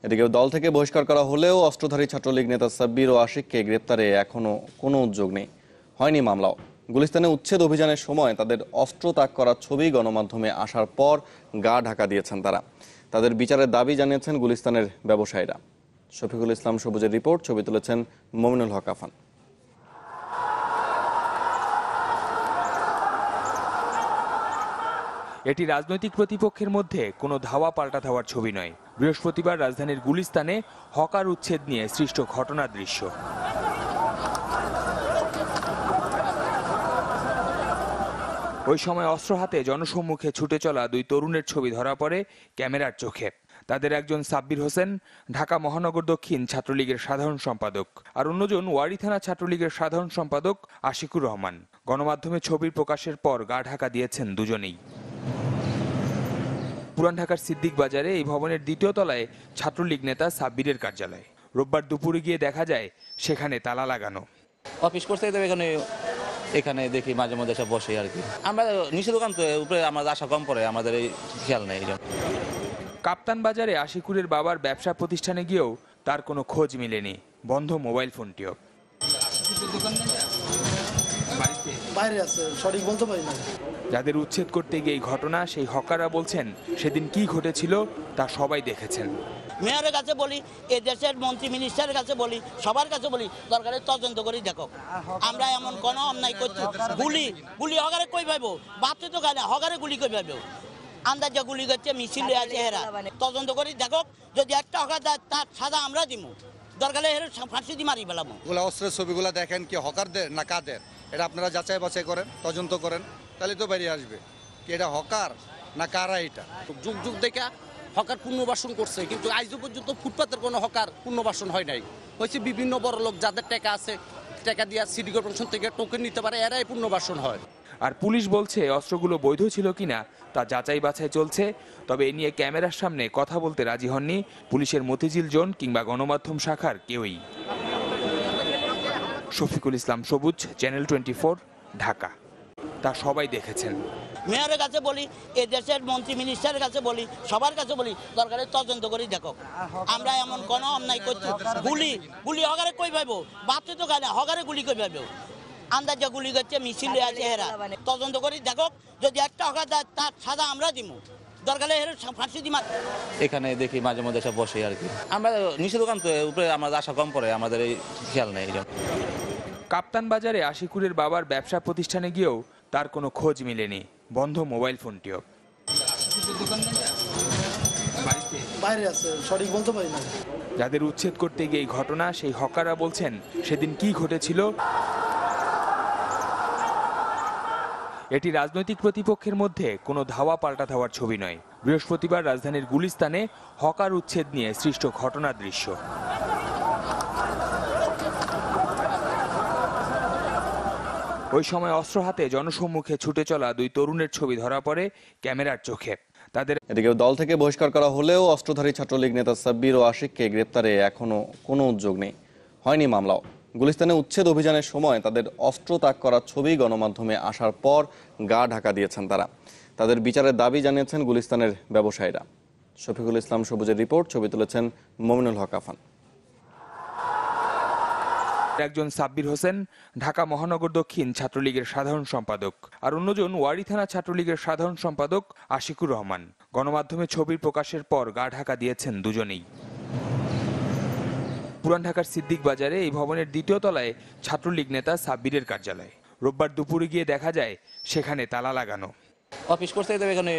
এদিকে দল থেকে বহিষ্কার করা হলেও অস্ত্রধারী ছাত্রলীগ নেতা সাব্বির ও আশিককে গ্রেপ্তারে এখনো কোনো উদ্যোগ নেই, হয়নি মামলাও। গুলিস্তানে উচ্ছেদ অভিযানের সময় তাদের অস্ত্র ত্যাগ করার ছবি গণমাধ্যমে আসার পর গা ঢাকা দিয়েছেন তারা। তাদের বিচারের দাবি জানিয়েছেন গুলিস্তানের ব্যবসায়ীরা। শফিকুল ইসলাম সবুজের রিপোর্ট, ছবি তুলেছেন মমিনুল হক আফান। এটি রাজনৈতিক প্রতিপক্ষের মধ্যে কোনো ধাওয়া পাল্টা ধাওয়ার ছবি নয়। বৃহস্পতিবার রাজধানীর গুলিস্তানে হকার উচ্ছেদ নিয়ে সৃষ্ট ঘটনার দৃশ্য। ওই সময় অস্ত্র হাতে জনসম্মুখে ছুটে চলা দুই তরুণের ছবি ধরা পড়ে ক্যামেরার চোখে। তাদের একজন সাব্বির হোসেন, ঢাকা মহানগর দক্ষিণ ছাত্রলীগের সাধারণ সম্পাদক, আর অন্যজন ওয়ারী থানা ছাত্রলীগের সাধারণ সম্পাদক আশিকুর রহমান। গণমাধ্যমে ছবির প্রকাশের পর গা ঢাকা দিয়েছেন দুজনেই। পুরান ঢাকার সিদ্দিক বাজারে এই ভবনের দ্বিতীয় তলায় ছাত্রলীগ নেতা সাব্বিরের কার্যালয়। রোববার দুপুরে গিয়ে দেখা যায় সেখানে তালা লাগানো। অফিস করতে এখানে দেখি মাঝে মধ্যে সব বসে আর কি। আমরা নিচে দোকান তো উপরে আমাদের আশা কম পড়ে, আমাদের এই খেয়াল নেই। কাপ্তান বাজারে আশিকুরের বাবার ব্যবসা প্রতিষ্ঠানে গিয়েও তার কোনো খোঁজ মেলেনি, বন্ধ মোবাইল ফোনটিও। বাইরে আছে, সঠিক বলতে পারি না। যাদের উচ্ছেদ করতে গিয়ে এই ঘটনা, সেই হকাররা বলছেন সেদিন কি ঘটেছিল তা সবাই দেখেছেন। মেয়রের কাছে বলি, এই দেশের মন্ত্রী মিনিস্টারের কাছে বলি, সবার কাছে বলি, দরকারে তদন্ত করে দেখো। আমরা এমন কোনো অন্যায় করছি? গুলি হকারে কই পাইবো? বাপতে তো গানে হকারে গুলি কই পাইবো? আন্দাজে গুলি করছে, মিছিল আছে, হেরা তদন্ত করে দেখো। যদি একটা হকার দেয় তার সাজা আমরা দিব, দরকারে হেরে ফাঁসি দিয়ে মারি ফেলাম। অস্ত্রের ছবিগুলো দেখেন কি হকারদের না কাদের, এটা আপনারা যাচাই বাছাই করেন, তদন্ত করেন, তাহলে তো বেরিয়ে আসবে কি এটা হকার না কারা। এটা যুগ যুগ দেখে হকার পুনর্বাসন করছে, কিন্তু আজ পর্যন্ত ফুটপাতের কোনো হকার পুনর্বাসন হয় নাই। হয়েছে বিভিন্ন বড় লোক যাদের টাকা আছে, টাকা দিয়ে সিটি কর্পোরেশন থেকে টোকেন নিতে পারে, এরাই পুনর্বাসন হয়। আর পুলিশ বলছে অস্ত্রগুলো বৈধ ছিল কিনা তা যাচাই বাছাই চলছে। তবে এ নিয়ে ক্যামেরার সামনে কথা বলতে রাজি হননি পুলিশের মতিঝিল জোন কিংবা গণমাধ্যম শাখার কেউই। শফিকুল ইসলাম সবুজ, চ্যানেল 24, ঢাকা। তা সবাই দেখেছেন। মেয়রের কাছে বলি, এই দেশের মন্ত্রী মিনিস্টারের কাছে বলি, সবার কাছে বলি, দরকারে তদন্ত করে দেখো। আমরা এমন কোনো অন্যায় করছি? গুলি হকারে কই পাইবো? বাপতে তো গানে হকারে গুলি কই পাইবো? আন্দাজে গুলি করছে, মিছিল আছে, হেরা তদন্ত করে দেখো। যদি একটা হকার দেয় তার সাজা আমরা দিব, দরকারে হেরে ফাঁসি দিয়ে মারি। এখানে দেখি মাঝে মধ্যে সব বসে আর কি। আমরা নিচে দোকান তো উপরে আমাদের আশা কম পড়ে, আমাদের এই খেয়াল নেই। কাপ্তান বাজারে আশিকুরের বাবার ব্যবসা প্রতিষ্ঠানে গিয়েও তার কোনো খোঁজ মেলেনি, বন্ধ মোবাইল ফোনটিও। বাইরে আছে, সঠিক বলতে পারি না। যাদের উচ্ছেদ করতে গিয়ে এই ঘটনা, সেই হকাররা বলছেন সেদিন কি ঘটেছিল। এটি রাজনৈতিক প্রতিপক্ষের মধ্যে কোনো ধাওয়া পাল্টা ধাওয়ার ছবি নয়। বৃহস্পতিবার রাজধানীর গুলিস্তানে হকার উচ্ছেদ নিয়ে সৃষ্ট ঘটনার দৃশ্য। ওই সময় অস্ত্র হাতে জনসম্মুখে ছুটে চলা দুই তরুণের ছবি ধরা পড়ে ক্যামেরার চোখে। তাদের এদিকে দল থেকে বহিষ্কার করা হলেও অস্ত্রধারী ছাত্রলীগ নেতা সাব্বির ও আশিককে গ্রেপ্তারে এখনো কোনো উদ্যোগ নেই, হয়নি মামলাও। গুলিস্তানে উচ্ছেদ অভিযানের সময় তাদের অস্ত্র ত্যাগ করার ছবি গণমাধ্যমে আসার পর গা ঢাকা দিয়েছেন তারা। তাদের বিচারের দাবি জানিয়েছেন গুলিস্তানের ব্যবসায়ীরা। শফিকুল ইসলাম সবুজের রিপোর্ট, ছবি তুলেছেন মমিনুল হক আফান। একজন সাব্বির হোসেন, ঢাকা মহানগর দক্ষিণ ছাত্রলীগের সাধারণ সম্পাদক, আর অন্যজন ওয়ারী থানা ছাত্রলীগের সাধারণ সম্পাদক আশিকুর রহমান। গণমাধ্যমে ছবির প্রকাশের পর গা ঢাকা দিয়েছেন দুজনেই। পুরান ঢাকার সিদ্দিক বাজারে এই ভবনের দ্বিতীয় তলায় ছাত্রলীগ নেতা সাব্বিরের কার্যালয়। রোববার দুপুরে গিয়ে দেখা যায় সেখানে তালা লাগানো। অফিস করতে এখানে